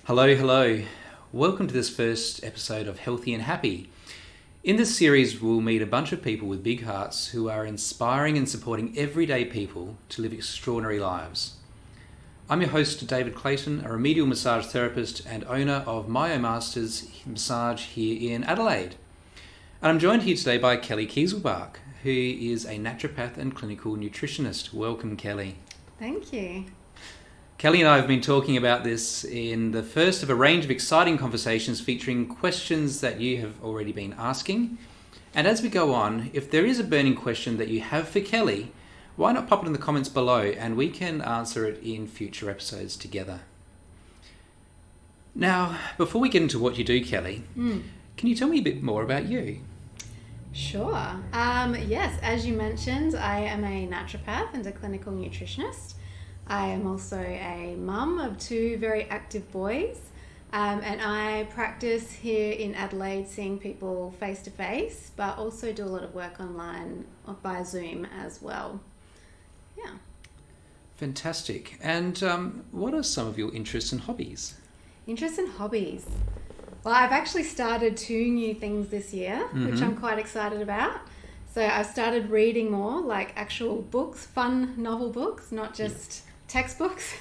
Hello, hello. Welcome to this first episode of Healthy and Happy. In this series, we'll meet a bunch of people with big hearts who are inspiring and supporting everyday people to live extraordinary lives. I'm your host, David Clayton, a remedial massage therapist and owner of Myomasters massage here in Adelaide. And I'm joined here today by Kelli Kieselbach, who is a naturopath and clinical nutritionist. Welcome, Kelli. Thank you. Kelli and I have been talking about this in the first of a range of exciting conversations featuring questions that you have already been asking. And as we go on, if there is a burning question that you have for Kelli, why not pop it in the comments below and we can answer it in future episodes together. Now, before we get into what you do, Kelli, can you tell me a bit more about you? Sure. Yes, as you mentioned, I am a naturopath and a clinical nutritionist. I am also a mum of two very active boys, and I practice here in Adelaide seeing people face to face, but also do a lot of work online via Zoom as well. Yeah. Fantastic. And what are some of your interests and hobbies? Interests and hobbies. Well, I've actually started 2 new things this year, which I'm quite excited about. So I've started reading more, like actual books, fun novel books, not just textbooks.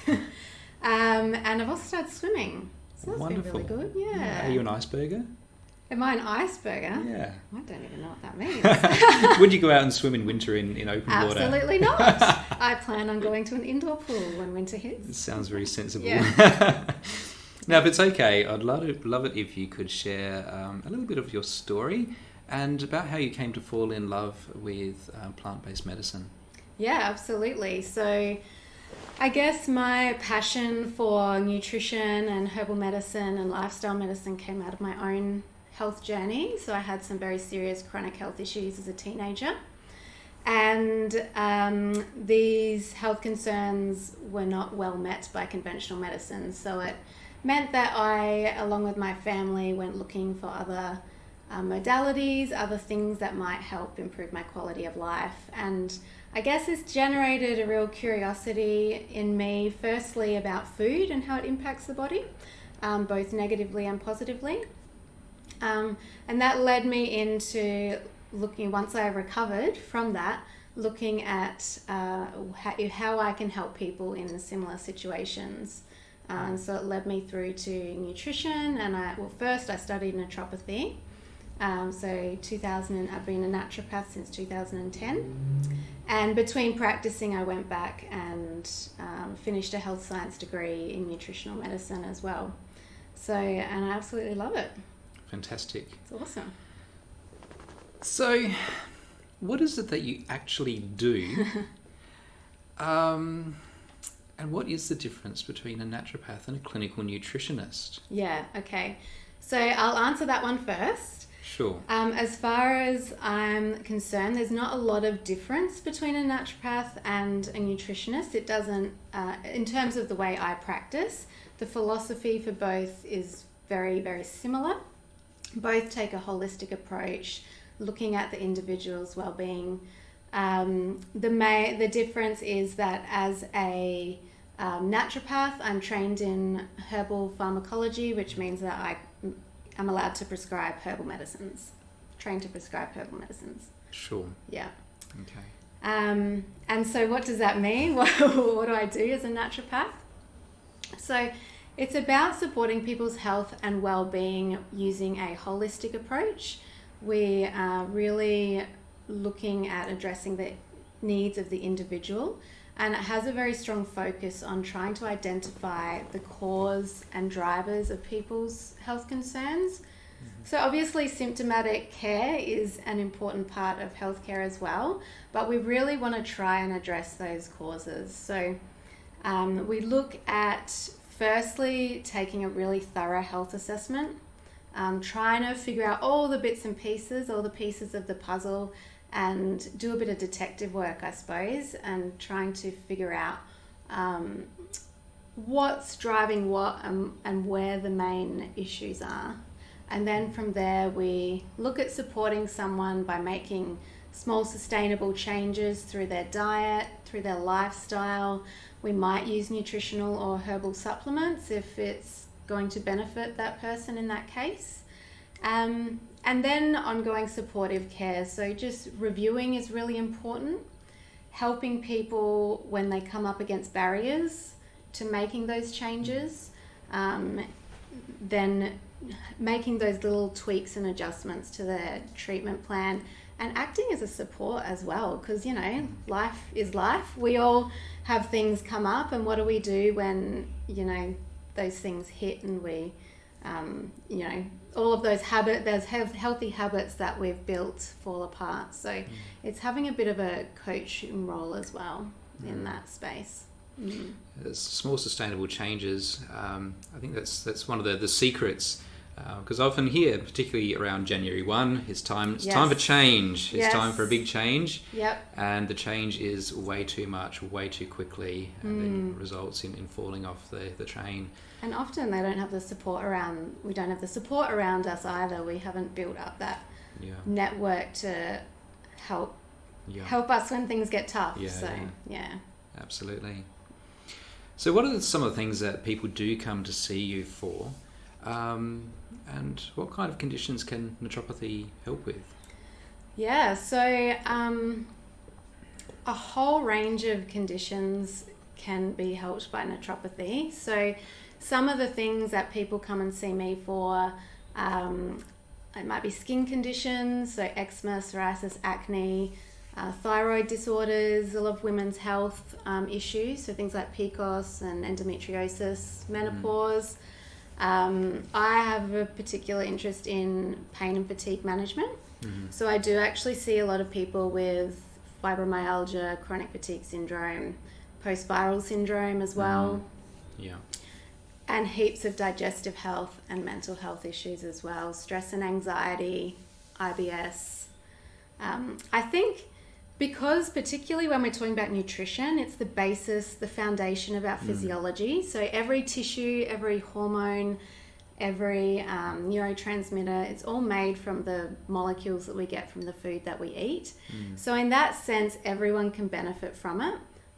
And I've also started swimming. So that's Wonderful. been really good. Yeah. Are you an iceberger? Am I an iceberger? Yeah. I don't even know what that means. Would you go out and swim in winter in open water? Absolutely not. I plan on going to an indoor pool when winter hits. It sounds very sensible. Yeah. Now, if it's okay, I'd love it if you could share a little bit of your story and about how you came to fall in love with plant-based medicine. Yeah, absolutely. So I guess my passion for nutrition and herbal medicine and lifestyle medicine came out of my own health journey. So I had some very serious chronic health issues as a teenager. And these health concerns were not well met by conventional medicine. So it meant that I, along with my family, went looking for other modalities, other things that might help improve my quality of life. And I guess this generated a real curiosity in me, firstly about food and how it impacts the body, both negatively and positively. And that led me into looking, once I recovered from that, looking at how I can help people in similar situations. So it led me through to nutrition, and first I studied naturopathy. I've been a naturopath since 2010. And between practicing, I went back and finished a health science degree in nutritional medicine as well. And I absolutely love it. Fantastic. It's awesome. So, what is it that you actually do? And what is the difference between a naturopath and a clinical nutritionist? Yeah, okay. So I'll answer that one first. Sure. As far as I'm concerned, there's not a lot of difference between a naturopath and a nutritionist. It doesn't, in terms of the way I practice, the philosophy for both is very, very similar. Both take a holistic approach, looking at the individual's well-being. The difference is that as a naturopath, I'm trained in herbal pharmacology, which means that I'm allowed to prescribe herbal medicines, trained to prescribe herbal medicines. Sure. Yeah. Okay. And so what does that mean? What do I do as a naturopath? So it's about supporting people's health and well-being using a holistic approach. We are really looking at addressing the needs of the individual, and it has a very strong focus on trying to identify the cause and drivers of people's health concerns. So obviously symptomatic care is an important part of healthcare as well, but we really want to try and address those causes. So we look at firstly taking a really thorough health assessment, trying to figure out all the bits and pieces, all the pieces of the puzzle, and do a bit of detective work, I suppose, and trying to figure out what's driving what and where the main issues are. And then from there, we look at supporting someone by making small sustainable changes through their diet, through their lifestyle. We might use nutritional or herbal supplements if it's going to benefit that person in that case. And then ongoing supportive care. So just reviewing is really important. Helping people when they come up against barriers to making those changes. Then making those little tweaks and adjustments to their treatment plan, and acting as a support as well, because life is life. We all have things come up, and what do we do when those things hit and we all of those healthy habits that we've built fall apart. So it's having a bit of a coaching role as well in that space. Small sustainable changes. I think that's one of the secrets, because often here, particularly around January 1, it's time for change. It's time for a big change. Yep. And the change is way too much, way too quickly, and it results in falling off the train. And often they don't have the support around. We don't have the support around us either. We haven't built up that network to help us when things get tough. Absolutely. So what are some of the things that people do come to see you for? And what kind of conditions can naturopathy help with? Yeah, so a whole range of conditions can be helped by naturopathy. So some of the things that people come and see me for, it might be skin conditions, so eczema, psoriasis, acne, thyroid disorders, a lot of women's health issues, so things like PCOS and endometriosis, menopause. I have a particular interest in pain and fatigue management. So I do actually see a lot of people with fibromyalgia, chronic fatigue syndrome, post-viral syndrome as well. And heaps of digestive health and mental health issues as well, stress and anxiety, IBS. I think because particularly when we're talking about nutrition, it's the basis, the foundation of our physiology. So every tissue, every hormone, every neurotransmitter, it's all made from the molecules that we get from the food that we eat. So in that sense, everyone can benefit from it.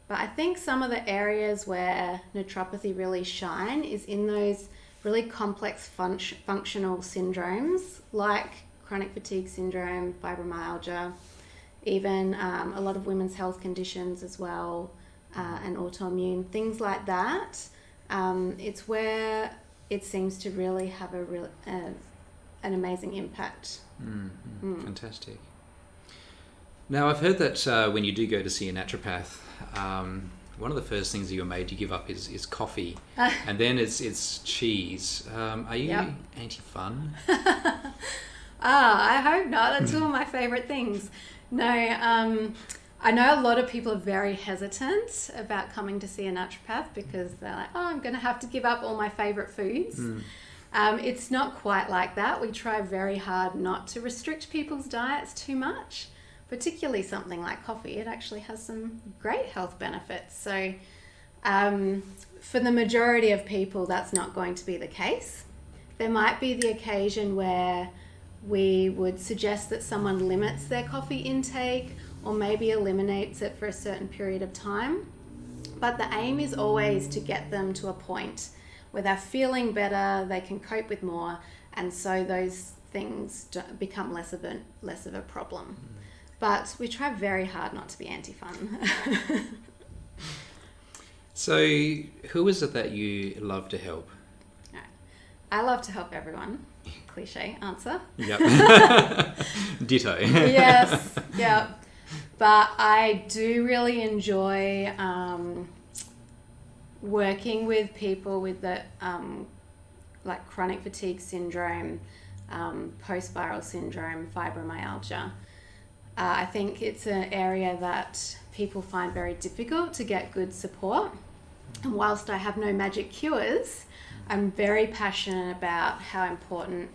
But I think some of the areas where naturopathy really shine is in those really complex functional syndromes like chronic fatigue syndrome, fibromyalgia, even a lot of women's health conditions as well, and autoimmune, things like that. It's where it seems to really have an amazing impact. Fantastic. Now, I've heard that when you do go to see a naturopath, one of the first things that you're made to give up is coffee, and then it's cheese. Are you anti-fun? I hope not. That's one of my favourite things. No, I know a lot of people are very hesitant about coming to see a naturopath because they're like, I'm going to have to give up all my favourite foods. It's not quite like that. We try very hard not to restrict people's diets too much, particularly something like coffee. It actually has some great health benefits. So for the majority of people, that's not going to be the case. There might be the occasion where we would suggest that someone limits their coffee intake or maybe eliminates it for a certain period of time. But the aim is always to get them to a point where they're feeling better, they can cope with more, and so those things become less of a problem. But we try very hard not to be anti-fun. So who is it that you love to help? I love to help everyone. Cliche answer. Yep. Ditto. Yes, yeah. But I do really enjoy working with people with the like chronic fatigue syndrome, post-viral syndrome, fibromyalgia. I think it's an area that people find very difficult to get good support. And whilst I have no magic cures, I'm very passionate about how important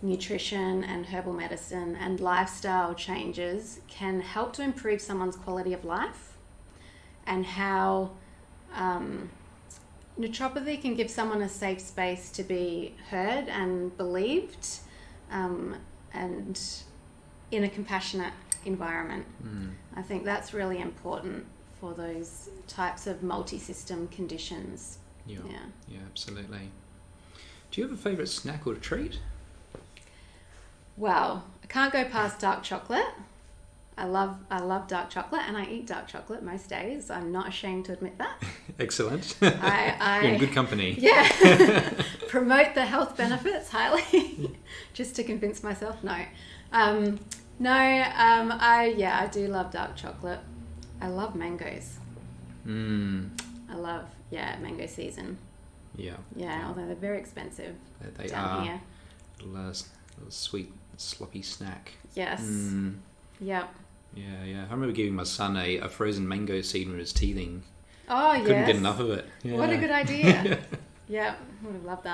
nutrition and herbal medicine and lifestyle changes can help to improve someone's quality of life, and how naturopathy can give someone a safe space to be heard and believed, and in a compassionate environment. I think that's really important for those types of multi-system conditions. Yeah, absolutely. Do you have a favourite snack or treat? Well, I can't go past dark chocolate. I love dark chocolate, and I eat dark chocolate most days. I'm not ashamed to admit that. Excellent. You're in good company. Yeah. Promote the health benefits highly, just to convince myself. No. I do love dark chocolate. I love mangoes. I love, mango season. Yeah. Yeah, although they're very expensive They down are. here. Little sweet, sloppy snack. Yes. Yep. Yeah. I remember giving my son a frozen mango seed when he was teething. Oh, yes. Couldn't get enough of it. Yeah. What a good idea. Yeah, would have loved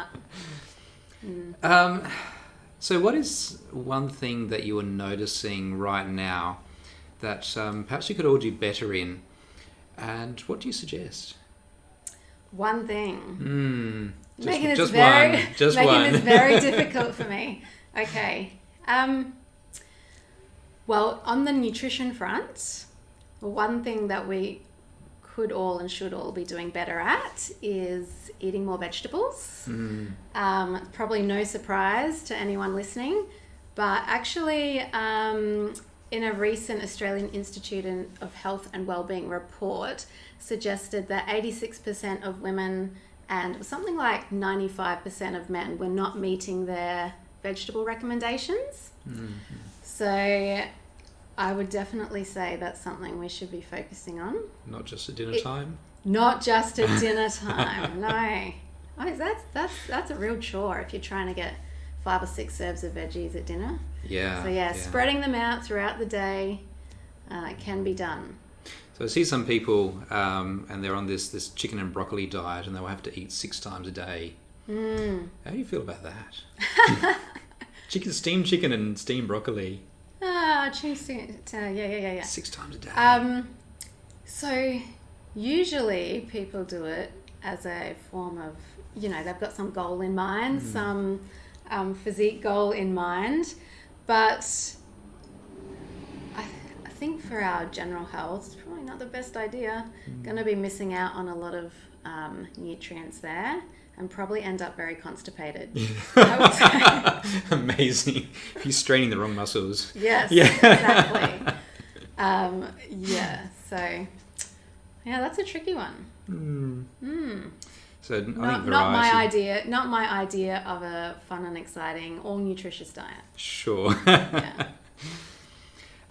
that. So what is one thing that you are noticing right now that perhaps you could all do better in? And what do you suggest? One thing. Making this very difficult for me. Okay. Well, on the nutrition front, one thing that we could all and should all be doing better at is eating more vegetables. Probably no surprise to anyone listening, but actually in a recent Australian Institute of Health and Wellbeing report suggested that 86% of women and something like 95% of men were not meeting their vegetable recommendations. So I would definitely say that's something we should be focusing on. Not just at dinner time? Not just at dinner time, no. Oh, that's a real chore if you're trying to get 5 or 6 serves of veggies at dinner. Yeah. So spreading them out throughout the day can be done. So I see some people and they're on this chicken and broccoli diet and they'll have to eat 6 times a day. How do you feel about that? Steamed chicken and steamed broccoli. Yeah. 6 times a day. So usually people do it as a form of, they've got some goal in mind, some physique goal in mind, but I think for our general health, it's probably not the best idea. Going to be missing out on a lot of nutrients there and probably end up very constipated. I would say. Amazing. If you're straining the wrong muscles. Yes, exactly. So that's a tricky one. So not my idea of a fun and exciting, all nutritious diet. Sure. Yeah.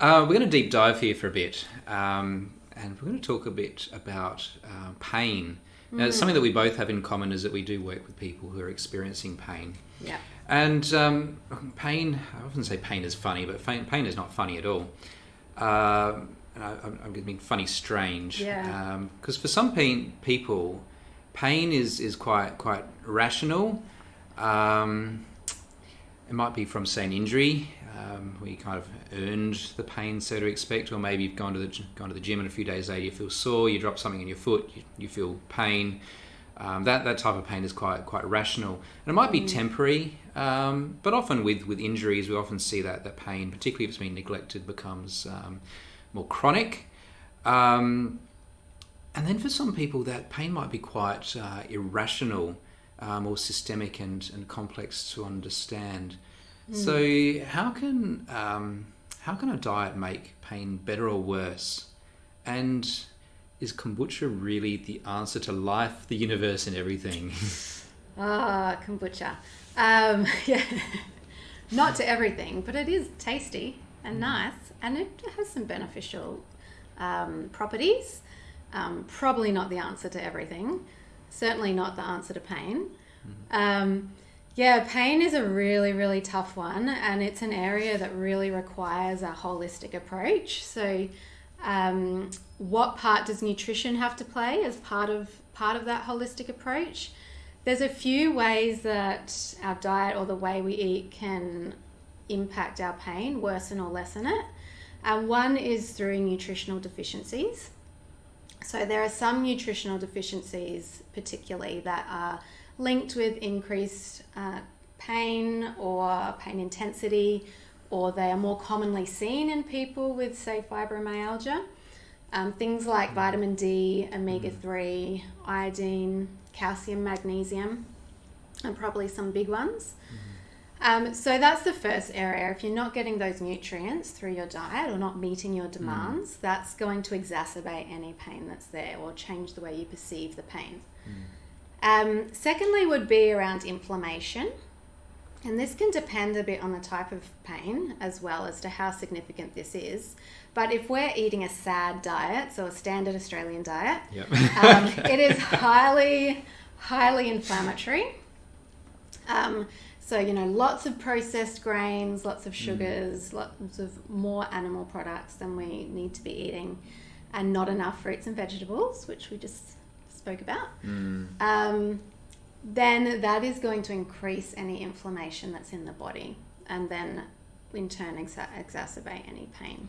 We're going to deep dive here for a bit, and we're going to talk a bit about pain. Now, something that we both have in common is that we do work with people who are experiencing pain. Yeah. And pain, I often say pain is funny, but pain is not funny at all. And I mean funny, strange. Yeah. Because for some people, pain is quite rational. It might be from, say, an injury, where you kind of earned the pain, so to expect, or maybe you've gone to the gym and a few days later you feel sore, you drop something in your foot, you feel pain. That type of pain is quite rational, and it might be temporary, but often with injuries we often see that pain, particularly if it's been neglected, becomes more chronic. And then for some people that pain might be quite irrational, more systemic and complex to understand. So how can a diet make pain better or worse? And is kombucha really the answer to life, the universe, and everything? Kombucha. Not to everything, but it is tasty and nice, and it has some beneficial properties. Probably not the answer to everything. Certainly not the answer to pain. Pain is a really, really tough one, and it's an area that really requires a holistic approach. So what part does nutrition have to play as part of that holistic approach? There's a few ways that our diet or the way we eat can impact our pain, worsen or lessen it. One is through nutritional deficiencies. So there are some nutritional deficiencies particularly that are linked with increased pain or pain intensity, or they are more commonly seen in people with, say, fibromyalgia. Things like vitamin D, omega-3, iodine, calcium, magnesium. and probably some big ones. So that's the first area. If you're not getting those nutrients through your diet or not meeting your demands, that's going to exacerbate any pain that's there or change the way you perceive the pain. Secondly would be around inflammation. And this can depend a bit on the type of pain as well as to how significant this is. But if we're eating a SAD diet, so a standard Australian diet, it is highly, highly inflammatory. So, lots of processed grains, lots of sugars, lots of more animal products than we need to be eating, and not enough fruits and vegetables, which we just spoke about. Then that is going to increase any inflammation that's in the body, and then in turn exacerbate any pain.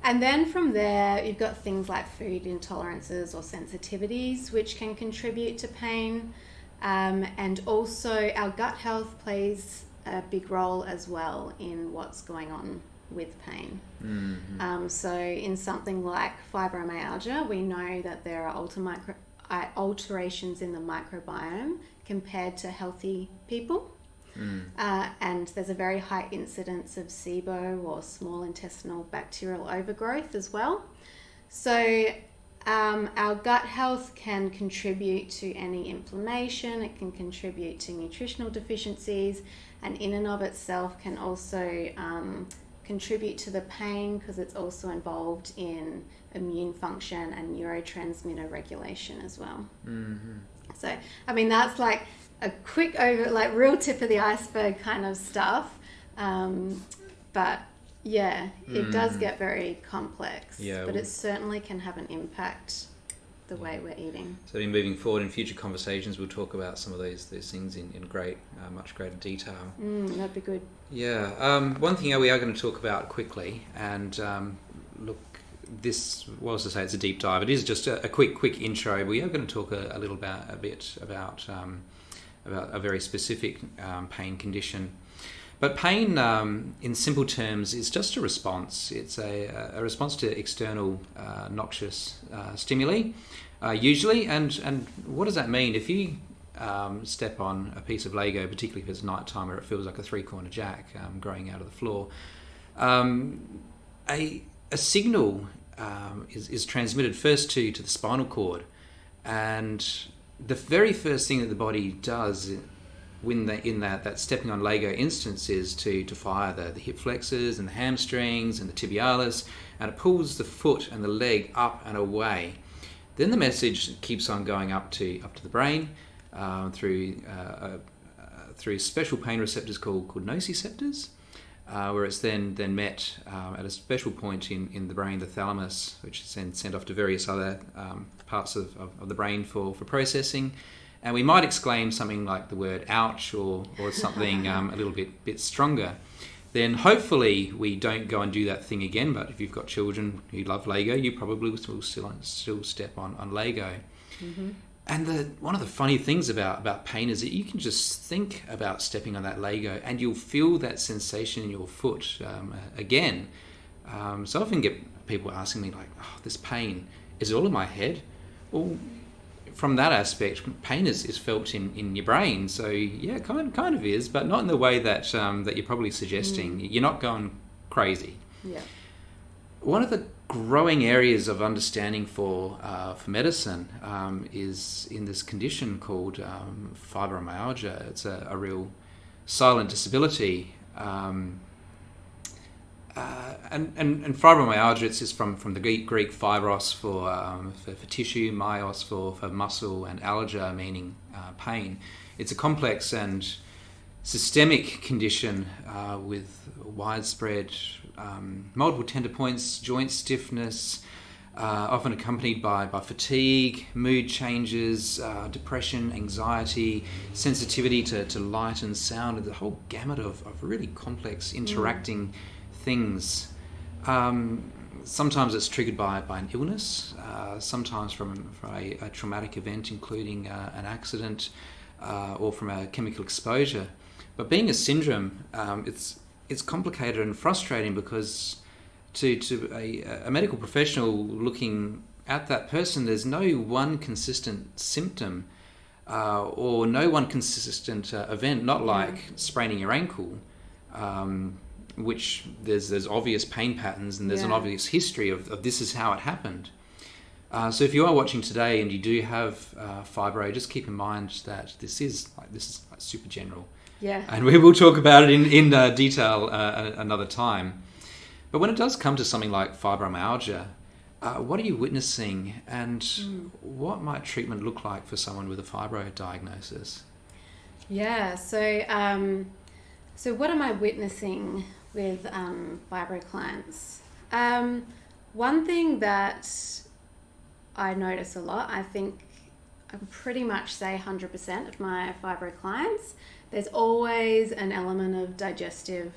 And then from there, you've got things like food intolerances or sensitivities, which can contribute to pain. And also our gut health plays a big role as well in what's going on with pain. So in something like fibromyalgia, we know that there are alterations in the microbiome compared to healthy people. And there's a very high incidence of SIBO or small intestinal bacterial overgrowth as well. So our gut health can contribute to any inflammation, it can contribute to nutritional deficiencies, and in and of itself can also contribute to the pain because it's also involved in immune function and neurotransmitter regulation as well. So, I mean, that's like a quick real tip of the iceberg kind of stuff. But yeah, it does get very complex, but it certainly can have an impact the way we're eating. So moving forward in future conversations, we'll talk about some of those things in much greater detail. That'd be good. Yeah. One thing we are going to talk about quickly, and look, this was to say it's a deep dive. It is just a quick intro. We are going to talk a bit about a very specific pain condition. But pain, in simple terms, is just a response. It's a response to external noxious stimuli, usually. And what does that mean? If you step on a piece of Lego, particularly if it's nighttime where it feels like a three-corner jack growing out of the floor, a signal is transmitted first to the spinal cord. And the very first thing that the body does in that stepping on Lego instance is to fire the hip flexors and the hamstrings and the tibialis, and it pulls the foot and the leg up and away. Then the message keeps on going up to the brain through special pain receptors called nociceptors, where it's then met at a special point in the brain, the thalamus, which is then sent off to various other parts of the brain for processing. And we might exclaim something like the word ouch or something a little bit stronger. Then hopefully we don't go and do that thing again. But if you've got children who love Lego, you probably will still step on Lego. And one of the funny things about pain is that you can just think about stepping on that Lego and you'll feel that sensation in your foot again. So I often get people asking me like, oh, this pain, is it all in my head? Well, from that aspect, pain is felt in your brain. So yeah, kind of is, but not in the way that you're probably suggesting. You're not going crazy. Yeah. One of the growing areas of understanding for medicine is in this condition called fibromyalgia. It's a real silent disability. And fibromyalgia, it's from the Greek fibros for tissue, myos for muscle, and algia meaning pain. It's a complex and systemic condition with widespread multiple tender points, joint stiffness, often accompanied by fatigue, mood changes, depression, anxiety, sensitivity to light and sound, and the whole gamut of really complex interacting things. Sometimes it's triggered by an illness, sometimes from a traumatic event, including an accident or from a chemical exposure. But being a syndrome, it's complicated and frustrating because to a medical professional looking at that person, there's no one consistent symptom. or no one consistent event, not like spraining your ankle, which there's obvious pain patterns and there's an obvious history of this is how it happened. So if you are watching today and you do have fibro, just keep in mind that this is super general. Yeah. And we will talk about it in detail another time. But when it does come to something like fibromyalgia, what are you witnessing, and what might treatment look like for someone with a fibro diagnosis? Yeah, so what am I witnessing with fibro clients? One thing that I notice a lot, I think I can pretty much say 100% of my fibro clients, there's always an element of digestive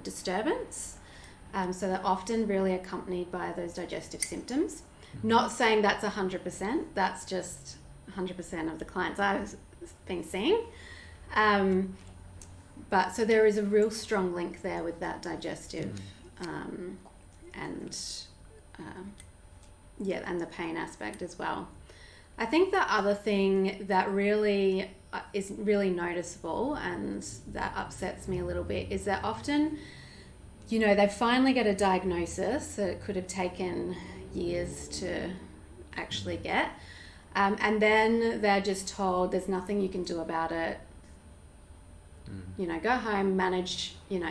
disturbance. So they're often really accompanied by those digestive symptoms. Not saying that's 100%, that's just 100% of the clients I've been seeing. But so there is a real strong link there with that digestive and the pain aspect as well. I think the other thing that really is really noticeable and that upsets me a little bit is that often, they finally get a diagnosis that it could have taken years to actually get. And then they're just told there's nothing you can do about it. Go home,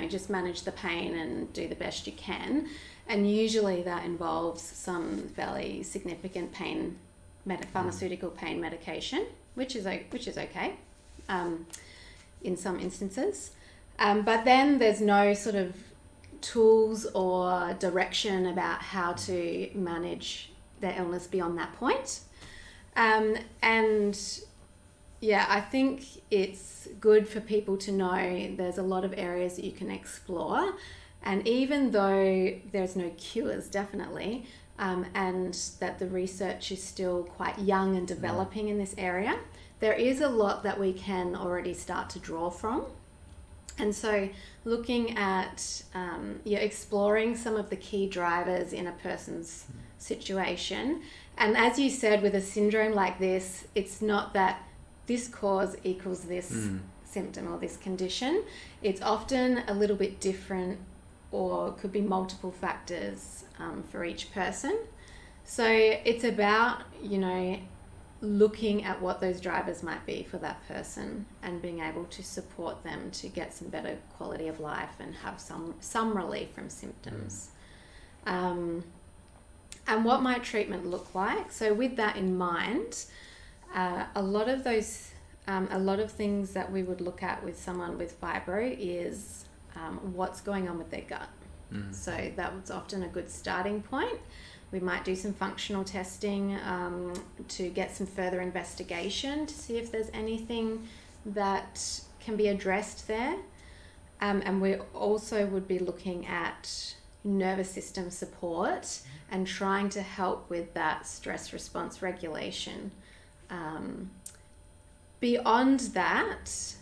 just manage the pain and do the best you can. And usually that involves some fairly significant pharmaceutical pain medication, which is okay in some instances. But then there's no sort of tools or direction about how to manage their illness beyond that point. I think it's good for people to know there's a lot of areas that you can explore. And even though there's no cures, definitely, and that the research is still quite young and developing in this area, there is a lot that we can already start to draw from. And so looking at, exploring some of the key drivers in a person's situation. And as you said, with a syndrome like this, it's not that this cause equals this symptom or this condition. It's often a little bit different, or could be multiple factors for each person. So it's about, looking at what those drivers might be for that person and being able to support them to get some better quality of life and have some relief from symptoms. And what might treatment look like? So with that in mind, a lot of things that we would look at with someone with fibro is what's going on with their gut. So that was often a good starting point. We might do some functional testing to get some further investigation to see if there's anything that can be addressed there. And we also would be looking at nervous system support and trying to help with that stress response regulation. Beyond that,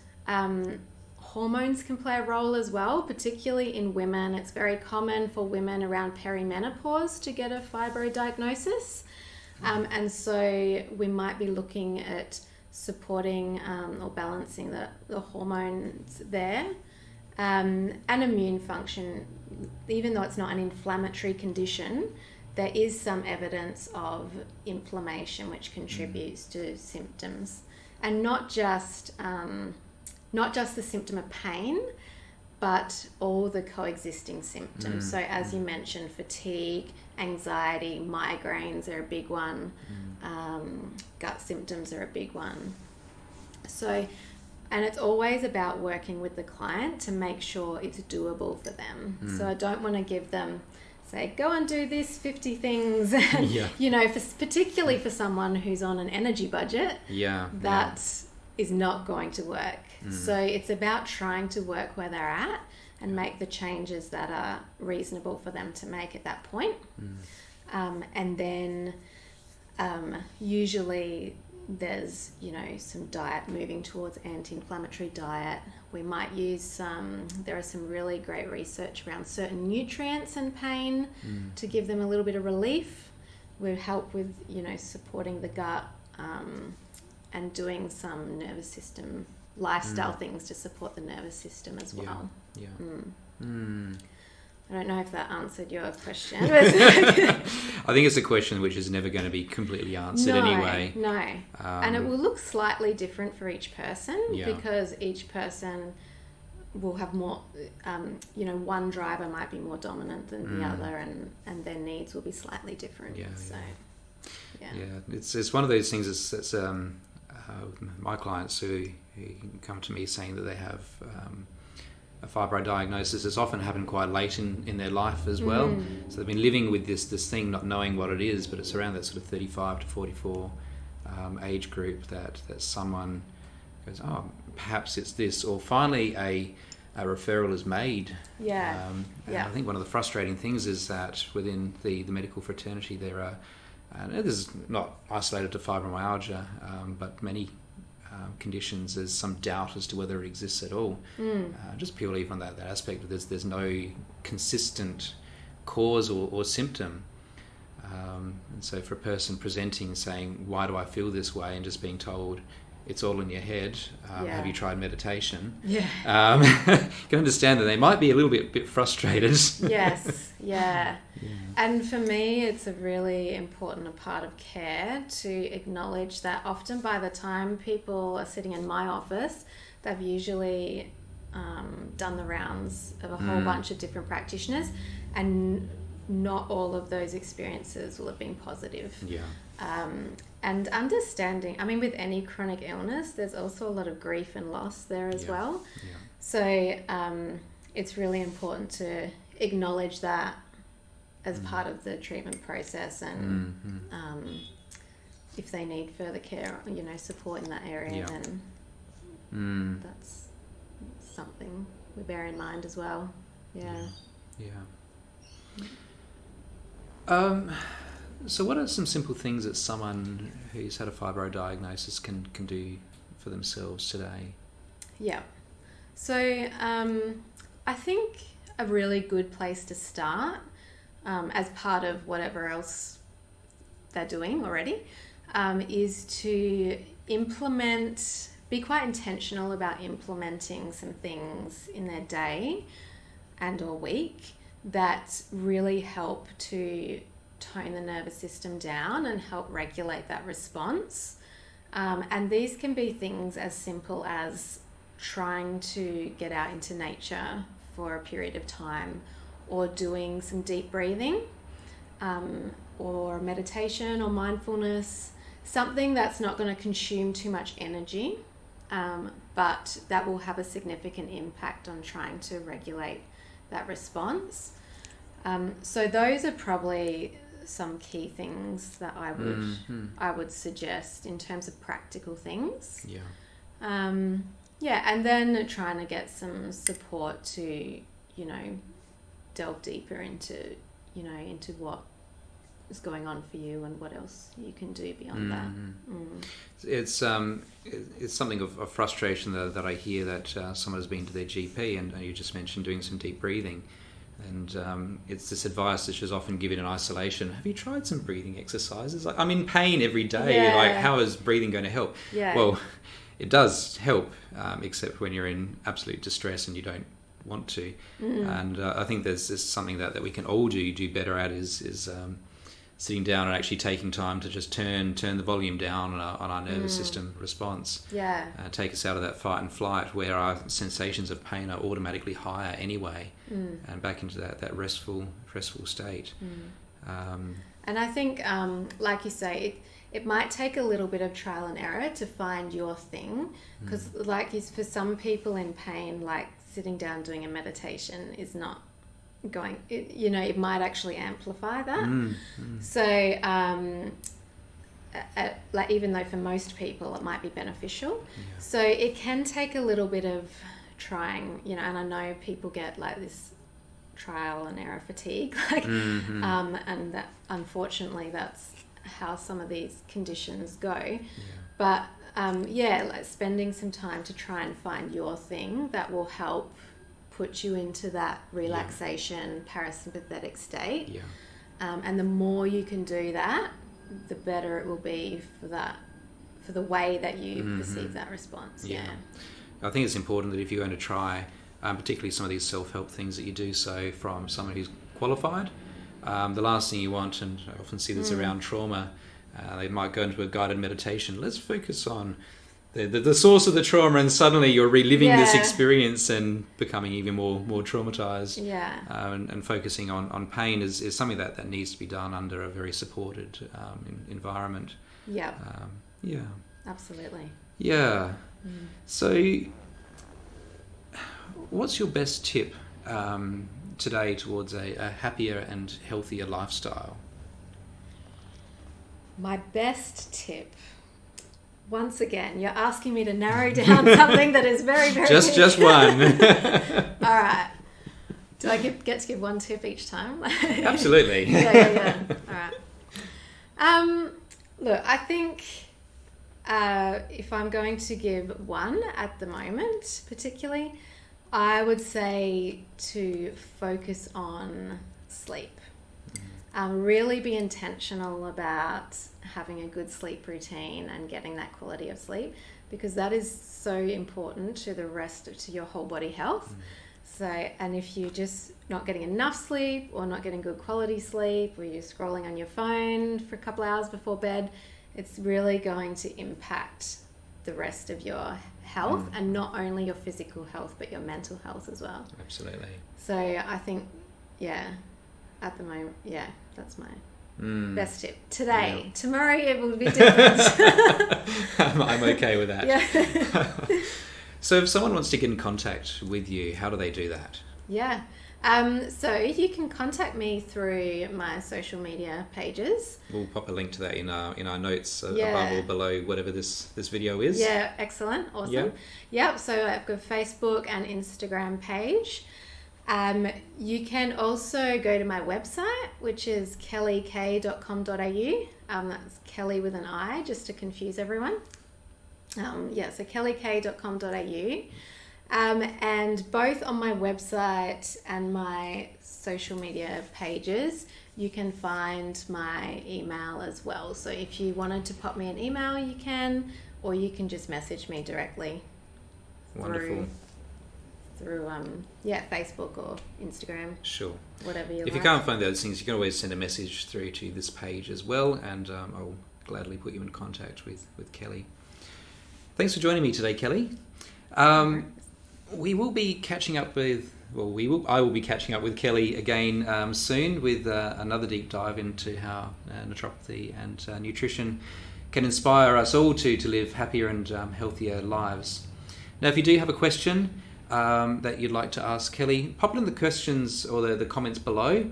hormones can play a role as well, particularly in women. It's very common for women around perimenopause to get a fibro diagnosis. And so we might be looking at supporting or balancing the hormones there. And immune function, even though it's not an inflammatory condition, there is some evidence of inflammation which contributes to symptoms. And not just the symptom of pain, but all the coexisting symptoms. So as you mentioned, fatigue, anxiety, migraines are a big one. Gut symptoms are a big one. So, and it's always about working with the client to make sure it's doable for them. So I don't want to give them, say, go and do this 50 things, particularly for someone who's on an energy budget, is not going to work. So it's about trying to work where they're at and make the changes that are reasonable for them to make at that point. And then usually there's, some diet, moving towards anti-inflammatory diet. We might use there are some really great research around certain nutrients and pain to give them a little bit of relief. We help with, supporting the gut and doing some nervous system lifestyle things to support the nervous system as well. Yeah. I don't know if that answered your question. I think it's a question which is never going to be completely answered anyway. No. And it will look slightly different for each person because each person will have more, one driver might be more dominant than the other, and their needs will be slightly different. It's one of those things that's my clients who come to me saying that they have a fibro diagnosis has often happened quite late in their life as well. So they've been living with this thing, not knowing what it is, but it's around that sort of 35 to 44 age group that someone goes, oh, perhaps it's this, or finally a referral is made. And I think one of the frustrating things is that within the medical fraternity there are, and this is not isolated to fibromyalgia, but many conditions, there's some doubt as to whether it exists at all. Just purely from that aspect, there's no consistent cause or symptom. And so for a person presenting saying, why do I feel this way, and just being told it's all in your head, have you tried meditation? You can understand that they might be a little bit frustrated. And for me, it's a really important part of care to acknowledge that often by the time people are sitting in my office, they've usually done the rounds of a whole bunch of different practitioners, and not all of those experiences will have been positive. And understanding, I mean, with any chronic illness, there's also a lot of grief and loss there as well. So it's really important to acknowledge that as part of the treatment process, and if they need further care, support in that area, then that's something we bear in mind as well. So what are some simple things that someone who's had a fibro diagnosis can do for themselves today? So I think a really good place to start, as part of whatever else they're doing already, is to be quite intentional about implementing some things in their day and or week that really help to tone the nervous system down and help regulate that response. And these can be things as simple as trying to get out into nature for a period of time, or doing some deep breathing, or meditation or mindfulness, something that's not going to consume too much energy, but that will have a significant impact on trying to regulate that response. So those are probably some key things that I would suggest in terms of practical things. And then trying to get some support to, delve deeper into what is going on for you and what else you can do beyond that. It's something of frustration that I hear, that someone has been to their GP, and you just mentioned doing some deep breathing. And it's this advice which is often given in isolation. Have you tried some breathing exercises? Like, I'm in pain every day. Like, how is breathing going to help? Well, it does help, except when you're in absolute distress and you don't want to. And I think there's something that we can all do better at is sitting down and actually taking time to just turn the volume down on our nervous system response. Take us out of that fight and flight, where our sensations of pain are automatically higher anyway, and back into that restful state. And I think, like you say, it might take a little bit of trial and error to find your thing, because for some people in pain, like sitting down doing a meditation is not going, it might actually amplify that. So even though for most people it might be beneficial, so it can take a little bit of trying, and I know people get like this trial and error fatigue, and that unfortunately that's how some of these conditions go. But like spending some time to try and find your thing that will help put you into that relaxation, parasympathetic state. And the more you can do that, the better it will be for for the way that you perceive that response. Yeah. I think it's important that if you're going to try, particularly some of these self-help things, that you do so from someone who's qualified. The last thing you want, and I often see this around trauma, they might go into a guided meditation. Let's focus on the source of the trauma, and suddenly you're reliving this experience and becoming even more traumatized. And focusing on pain is something that needs to be done under a very supported environment. Absolutely. So what's your best tip today towards a happier and healthier lifestyle? My best tip. Once again, you're asking me to narrow down something that is very, very just one. All right. Do I get to give one tip each time? Absolutely. Yeah. All right. Look, I think if I'm going to give one at the moment, particularly, I would say to focus on sleep. Really be intentional about having a good sleep routine and getting that quality of sleep, because that is so important to to your whole body health. So, and if you're just not getting enough sleep or not getting good quality sleep, or you're scrolling on your phone for a couple hours before bed, it's really going to impact the rest of your health, and not only your physical health but your mental health as well. Absolutely. So I think at the moment, that's my best tip today. Tomorrow it will be different. I'm okay with that. Yeah. So if someone wants to get in contact with you, how do they do that? Yeah. So you can contact me through my social media pages. We'll pop a link to that in our notes above or below whatever this video is. Yeah, excellent. Awesome. Yep. So I've got a Facebook and Instagram page. You can also go to my website, which is kellik.com.au. That's Kelli with an I, just to confuse everyone. So kellik.com.au. And both on my website and my social media pages, you can find my email as well. So if you wanted to pop me an email, you can, or you can just message me directly. Wonderful. Through Facebook or Instagram. Sure. Whatever you like. If you can't find those things, you can always send a message through to this page as well, and I'll gladly put you in contact with Kelli. Thanks for joining me today, Kelli. We will be catching up with, I will be catching up with Kelli again soon with another deep dive into how naturopathy and nutrition can inspire us all to live happier and healthier lives. Now, if you do have a question that you'd like to ask Kelli, pop it in the questions or the comments below,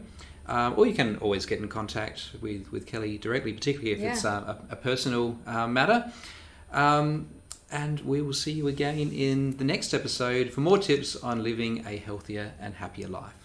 or you can always get in contact with Kelli directly, particularly if it's a personal matter. And we will see you again in the next episode for more tips on living a healthier and happier life.